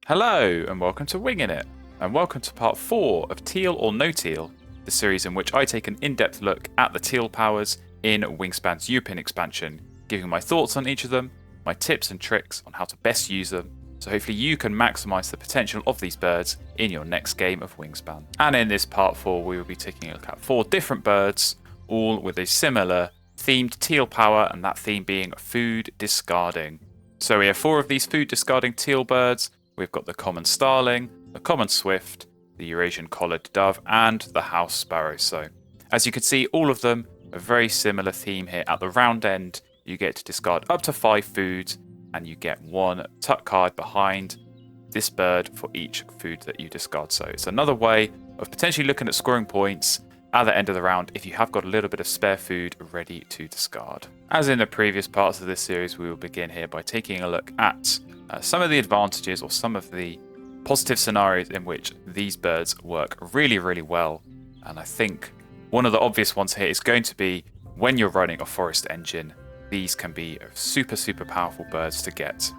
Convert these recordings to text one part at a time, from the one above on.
Hello and welcome to Wingin It, and welcome to part 4 of Teal or No Teal, the series in which I take an in-depth look at the Teal powers in Wingspan's European expansion, giving my thoughts on each of them, my tips and tricks on how to best use them, so hopefully you can maximise the potential of these birds in your next game of Wingspan. And in this part 4 we will be taking a look at 4 different birds, all with a similar themed Teal power, and that theme being food discarding. So we have 4 of these food discarding Teal birds. We've got the common starling, the common swift, the Eurasian collared dove, and the house sparrow. So, as you can see, all of them a very similar theme here. At the round end, you get to discard up to 5 foods, and you get 1 tuck card behind this bird for each food that you discard. So it's another way of potentially looking at scoring points at the end of the round if you have got a little bit of spare food ready to discard. As in the previous parts of this series, we will begin here by taking a look at some of the advantages or some of the positive scenarios in which these birds work really, really well. And I think one of the obvious ones here is going to be when you're running a forest engine, these can be super, super powerful birds to get.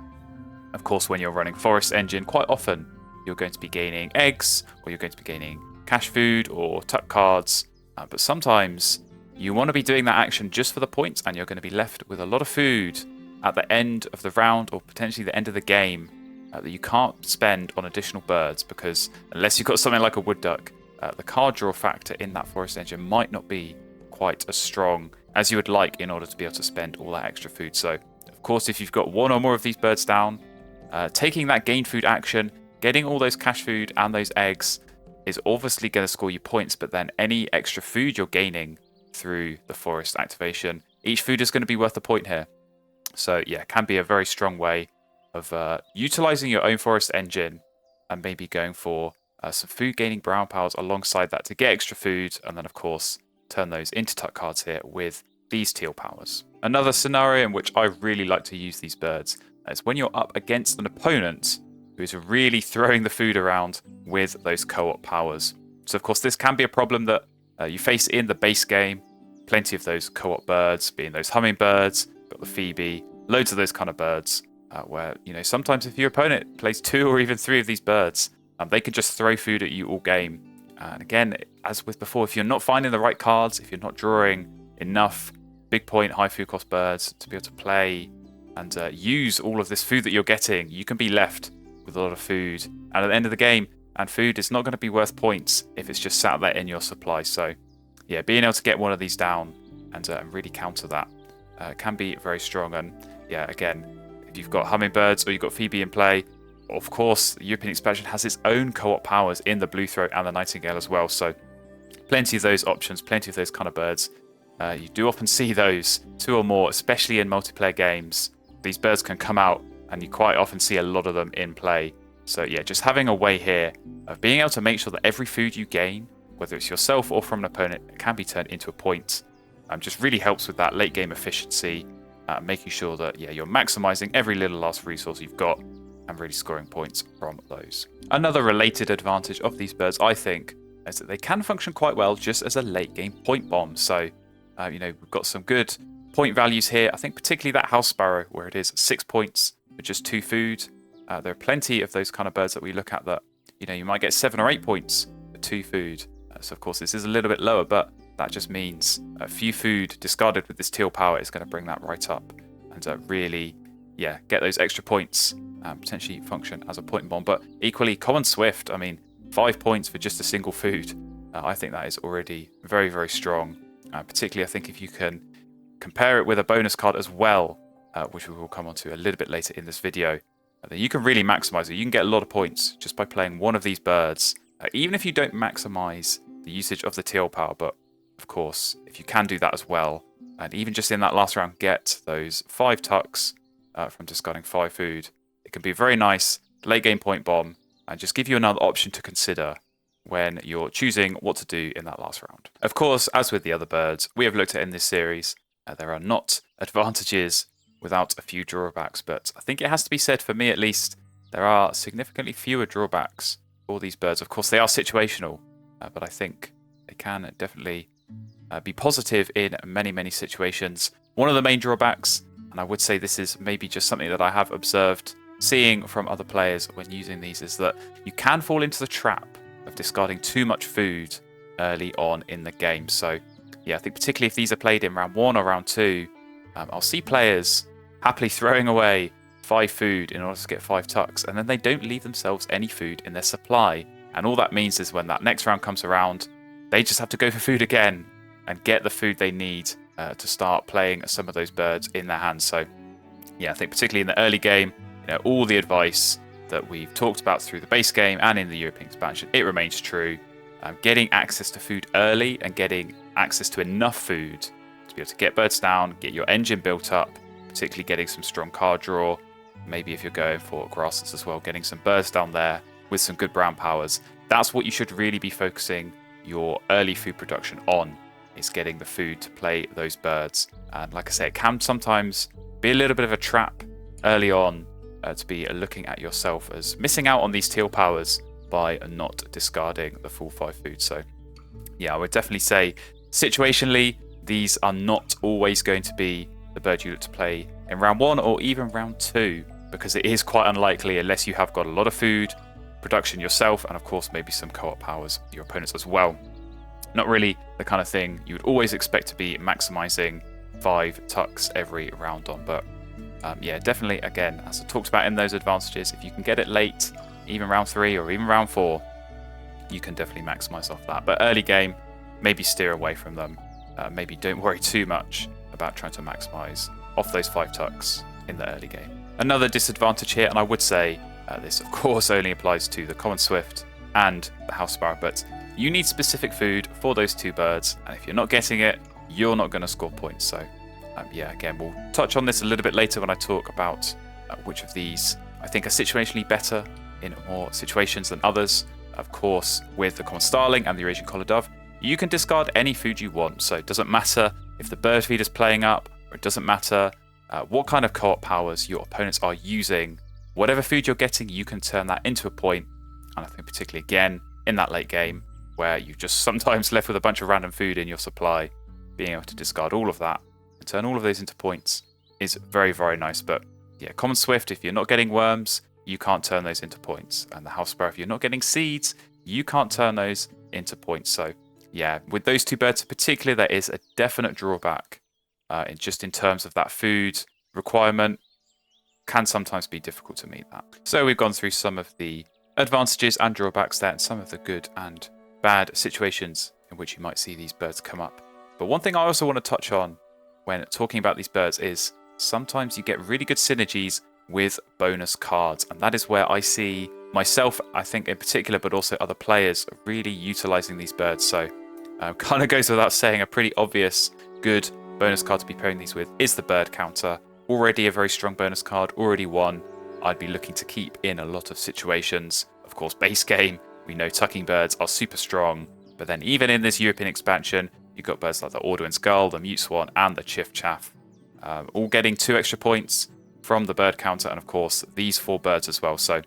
Of course, when you're running forest engine, quite often you're going to be gaining eggs, or you're going to be gaining cash food or tuck cards. But sometimes you want to be doing that action just for the points, and you're going to be left with a lot of food at the end of the round or potentially the end of the game that you can't spend on additional birds, because unless you've got something like a wood duck, the card draw factor in that forest engine might not be quite as strong as you would like in order to be able to spend all that extra food. So of course, if you've got 1 or more of these birds down, taking that gain food action, getting all those cash food and those eggs is obviously going to score you points, but then any extra food you're gaining through the forest activation, each food is going to be worth a point here. So yeah, it can be a very strong way of utilizing your own forest engine and maybe going for some food gaining brown powers alongside that to get extra food, and then of course turn those into tuck cards here with these teal powers. Another scenario in which I really like to use these birds is when you're up against an opponent who is really throwing the food around with those co-op powers. So of course this can be a problem that you face in the base game. Plenty of those co-op birds, being those hummingbirds, got the Phoebe, loads of those kind of birds, where, you know, sometimes if your opponent plays 2 or even 3 of these birds, they can just throw food at you all game. And again, as with before, if you're not finding the right cards, if you're not drawing enough big point, high food cost birds to be able to play and use all of this food that you're getting, you can be left with a lot of food. And at the end of the game, and food is not going to be worth points if it's just sat there in your supply. So yeah, being able to get 1 of these down and really counter that can be very strong. And yeah, again, if you've got hummingbirds or you've got Phoebe in play, of course the European expansion has its own co-op powers in the blue throat and the nightingale as well. So plenty of those options, plenty of those kind of birds. You do often see those 2 or more, especially in multiplayer games. These birds can come out and you quite often see a lot of them in play. So yeah, just having a way here of being able to make sure that every food you gain, whether it's yourself or from an opponent, can be turned into a point. Just really helps with that late game efficiency, making sure that yeah, you're maximizing every little last resource you've got and really scoring points from those. Another related advantage of these birds, I think, is that they can function quite well just as a late game point bomb. So you know, we've got some good point values here. I think particularly that house sparrow, where it is 6 points for just 2 food. There are plenty of those kind of birds that we look at that, you know, you might get 7 or 8 points for 2 food. So of course this is a little bit lower, but that just means a few food discarded with this teal power is going to bring that right up and really, yeah, get those extra points and potentially function as a point bomb. But equally, common swift, I mean, 5 points for just a single food. I think that is already very, very strong. Particularly, I think if you can compare it with a bonus card as well, which we will come on to a little bit later in this video, then you can really maximize it. You can get a lot of points just by playing 1 of these birds, even if you don't maximize the usage of the teal power. But of course, if you can do that as well, and even just in that last round get those 5 tucks from discarding 5 food, it can be a very nice late game point bomb and just give you another option to consider when you're choosing what to do in that last round. Of course, as with the other birds we have looked at in this series, there are not advantages without a few drawbacks, but I think it has to be said, for me at least, there are significantly fewer drawbacks for these birds. Of course, they are situational, but I think they can definitely be positive in many, many situations. One of the main drawbacks, and I would say this is maybe just something that I have observed seeing from other players when using these is that you can fall into the trap of discarding too much food early on in the game. So yeah, I think particularly if these are played in round 1 or round 2, I'll see players happily throwing away 5 food in order to get 5 tucks, and then they don't leave themselves any food in their supply. And all that means is when that next round comes around, they just have to go for food again and get the food they need to start playing some of those birds in their hands. So yeah, I think particularly in the early game, all the advice that we've talked about through the base game and in the European expansion, it remains true. Getting access to food early and getting access to enough food to be able to get birds down, get your engine built up, particularly getting some strong card draw. Maybe if you're going for grasses as well, getting some birds down there with some good brown powers. That's what you should really be focusing your early food production on, is getting the food to play those birds. And like I say, it can sometimes be a little bit of a trap early on to be looking at yourself as missing out on these teal powers by not discarding the full 5 food. So yeah, I would definitely say situationally, these are not always going to be the bird you look to play in round 1 or even round 2, because it is quite unlikely unless you have got a lot of food production yourself, and of course maybe some co-op powers your opponents as well. Not really the kind of thing you would always expect to be maximizing 5 tucks every round on, but yeah, definitely, again, as I talked about in those advantages, if you can get it late, even round 3 or even round 4, you can definitely maximize off that. But early game, maybe steer away from them. Maybe don't worry too much about trying to maximize off those 5 tucks in the early game. Another disadvantage here, and I would say this of course only applies to the common swift and the house sparrow, but you need specific food for those 2 birds, and if you're not getting it, you're not going to score points. So yeah, again, we'll touch on this a little bit later when I talk about which of these I think are situationally better in more situations than others. Of course, with the common starling and the Eurasian collar dove, you can discard any food you want, so it doesn't matter if the bird feed is playing up, or it doesn't matter what kind of co-op powers your opponents are using. Whatever food you're getting, you can turn that into a point. And I think particularly again in that late game where you've just sometimes left with a bunch of random food in your supply, being able to discard all of that and turn all of those into points is very, very nice. But yeah, common swift, if you're not getting worms, you can't turn those into points. And the house sparrow, if you're not getting seeds, you can't turn those into points. So yeah, with those 2 birds in particular, there is a definite drawback in terms of that food requirement. Can sometimes be difficult to meet that. So we've gone through some of the advantages and drawbacks there, and some of the good and bad situations in which you might see these birds come up. But one thing I also want to touch on when talking about these birds is sometimes you get really good synergies with bonus cards, and that is where I see myself, I think in particular, but also other players really utilizing these birds. So kind of goes without saying, a pretty obvious good bonus card to be pairing these with is the bird counter. Already a very strong bonus card, already one I'd be looking to keep in a lot of situations. Of course, base game, we know tucking birds are super strong, but then even in this European expansion, you've got birds like the Orduin Skull, the Mute Swan, and the Chiff Chaff, all getting 2 extra points from the bird counter, and of course, these 4 birds as well. So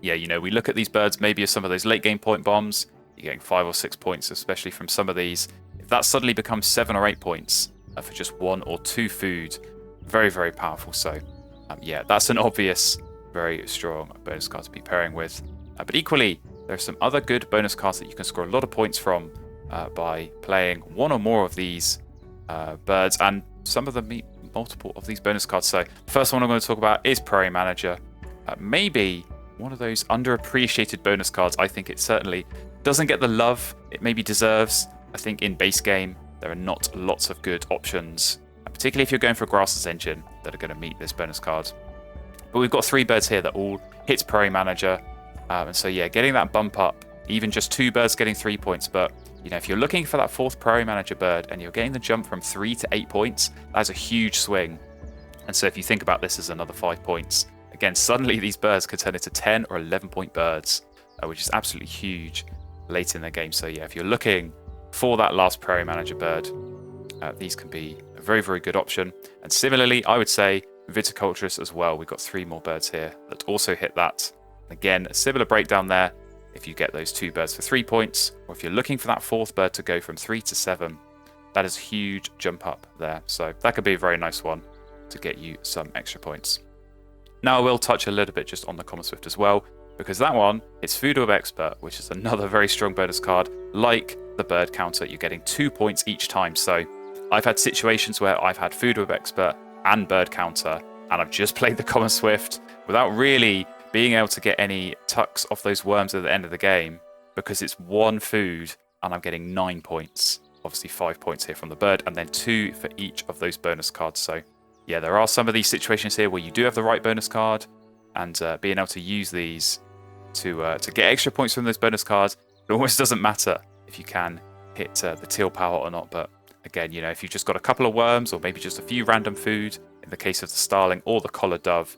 yeah, we look at these birds maybe as some of those late game point bombs. You're getting 5 or 6 points, especially from some of these. If that suddenly becomes 7 or 8 points for just 1 or 2 food, very, very powerful. So yeah, that's an obvious, very strong bonus card to be pairing with. But equally, there are some other good bonus cards that you can score a lot of points from by playing 1 or more of these birds, and some of them meet multiple of these bonus cards. So the first one I'm going to talk about is Prairie Manager. Maybe one of those underappreciated bonus cards. I think it certainly doesn't get the love it maybe deserves. I think in base game, there are not lots of good options, particularly if you're going for a Grasses engine, that are going to meet this bonus card. But we've got 3 birds here that all hit Prairie Manager. And so yeah, getting that bump up, even just 2 birds getting 3 points. But if you're looking for that 4th Prairie Manager bird and you're getting the jump from 3 to 8 points, that's a huge swing. And so if you think about this as another 5 points, again, suddenly these birds could turn into 10 or 11 point birds, which is absolutely huge late in the game. So yeah, if you're looking for that last Prairie Manager bird, these can be a very, very good option. And similarly, I would say Viticulturist as well. We've got 3 more birds here that also hit that. Again, a similar breakdown there. If you get those 2 birds for 3 points, or if you're looking for that 4th bird to go from 3 to 7, that is a huge jump up there. So that could be a very nice one to get you some extra points. Now I will touch a little bit just on the Common Swift as well, because that one, it's Food Web Expert, which is another very strong bonus card. Like the bird counter, you're getting 2 points each time. So I've had situations where I've had Food Web Expert and bird counter, and I've just played the Common Swift without really being able to get any tucks off those worms at the end of the game, because it's one food and I'm getting 9 points. Obviously 5 points here from the bird, and then 2 for each of those bonus cards. So yeah, there are some of these situations here where you do have the right bonus card, and being able to use these to get extra points from those bonus cards, it almost doesn't matter if you can hit the teal power or not. But again, you know, if you've just got a couple of worms or maybe just a few random food, in the case of the starling or the collared dove,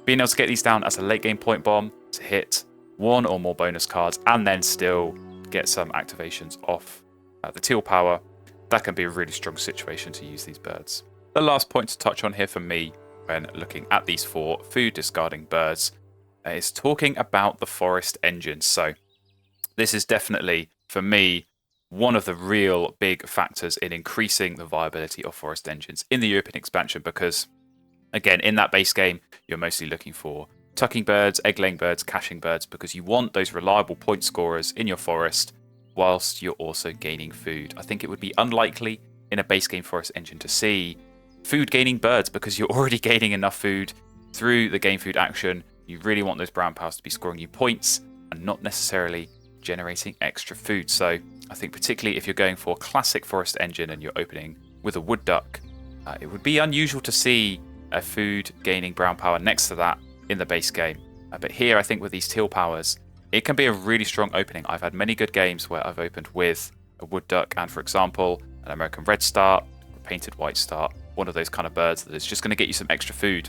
being able to get these down as a late game point bomb to hit one or more bonus cards and then still get some activations off the teal power, that can be a really strong situation to use these birds. The last point to touch on here for me when looking at these 4 food discarding birds is talking about the forest engine. So this is definitely, for me, one of the real big factors in increasing the viability of forest engines in the European expansion, because again, in that base game, you're mostly looking for tucking birds, egg-laying birds, caching birds, because you want those reliable point scorers in your forest whilst you're also gaining food. I think it would be unlikely in a base game forest engine to see food gaining birds, because you're already gaining enough food through the game food action. You really want those brown powers to be scoring you points and not necessarily generating extra food. So I think particularly if you're going for classic forest engine and you're opening with a wood duck, it would be unusual to see a food gaining brown power next to that in the base game. But here I think with these teal powers, it can be a really strong opening. I've had many good games where I've opened with a wood duck and, for example, an American red start, a painted white start, one of those kind of birds that is just going to get you some extra food.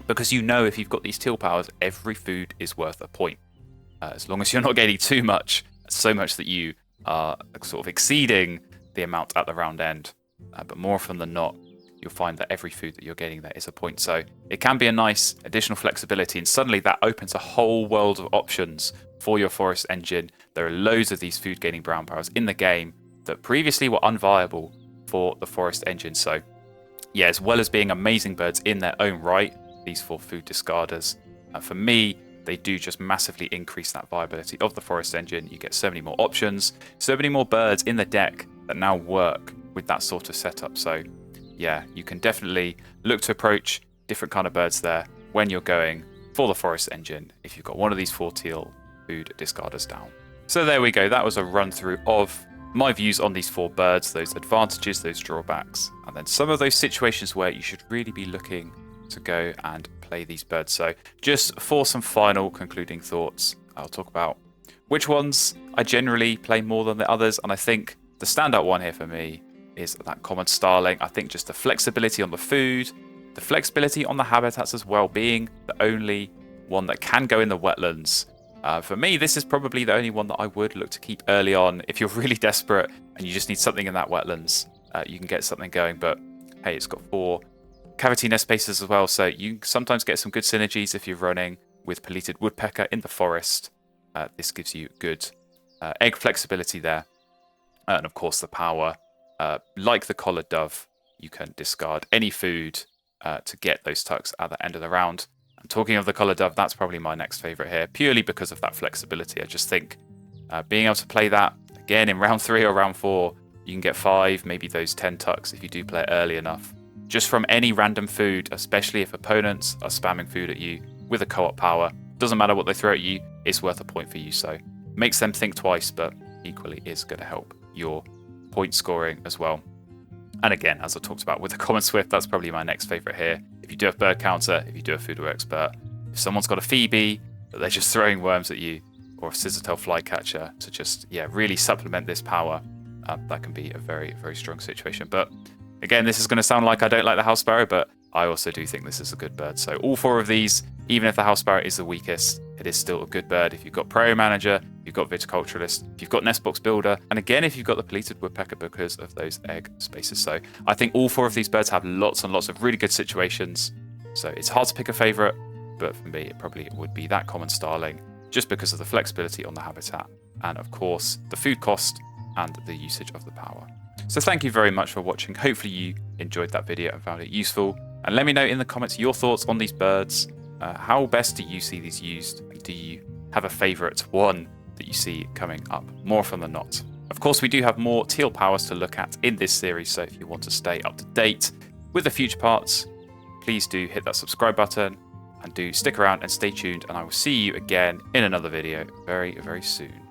Because you know if you've got these teal powers, every food is worth a point. As long as you're not getting too much, so much that you are sort of exceeding the amount at the round end. But more often than not, you'll find that every food that you're getting there is a point. So it can be a nice additional flexibility, and suddenly that opens a whole world of options for your forest engine. There are loads of these food gaining brown powers in the game that previously were unviable for the forest engine. So yeah, as well as being amazing birds in their own right, these 4 food discarders, for me, they do just massively increase that viability of the forest engine. You get so many more options, so many more birds in the deck that now work with that sort of setup. So yeah, you can definitely look to approach different kind of birds there when you're going for the forest engine if you've got one of these 4 teal food discarders down. So there we go, that was a run through of my views on these 4 birds, those advantages, those drawbacks, and then some of those situations where you should really be looking to go and play these birds. So just for some final concluding thoughts, I'll talk about which ones I generally play more than the others, and I think the standout one here for me is that common starling. I think just the flexibility on the food, the flexibility on the habitats as well, being the only one that can go in the wetlands. For me, this is probably the only one that I would look to keep early on. If you're really desperate and you just need something in that wetlands, you can get something going. But hey, it's got 4 cavity nest spaces as well, so you sometimes get some good synergies if you're running with Pelleted Woodpecker in the forest. This gives you good egg flexibility there. And of course the power, like the collared dove, you can discard any food to get those tucks at the end of the round. And talking of the collared dove, that's probably my next favourite here, purely because of that flexibility. I just think being able to play that again in round 3 or round 4, you can get 5, maybe those 10 tucks if you do play it early enough. Just from any random food, especially if opponents are spamming food at you with a co-op power. Doesn't matter what they throw at you, it's worth a point for you. So makes them think twice, but equally is going to help your point scoring as well. And again, as I talked about with the Common Swift, that's probably my next favourite here. If you do have Bird Counter, if you do have Food Web Expert, if someone's got a Phoebe, but they're just throwing worms at you, or a Scissortail Flycatcher to just, really supplement this power, that can be a very, very strong situation. But again, this is going to sound like I don't like the House Sparrow, but I also do think this is a good bird. So all 4 of these, even if the House Sparrow is the weakest, it is still a good bird. If you've got Prairie Manager, you've got Viticulturalist, if you've got Nestbox Builder, and again, if you've got the Pelleted Woodpecker because of those egg spaces. So I think all 4 of these birds have lots and lots of really good situations. So it's hard to pick a favourite, but for me, it probably would be that common starling, just because of the flexibility on the habitat, and of course, the food cost and the usage of the power. So thank you very much for watching. Hopefully you enjoyed that video and found it useful. And let me know in the comments your thoughts on these birds. How best do you see these used? Do you have a favourite one that you see coming up more often than not? Of course, we do have more Teal powers to look at in this series, so if you want to stay up to date with the future parts, please do hit that subscribe button and do stick around and stay tuned, and I will see you again in another video very, very soon.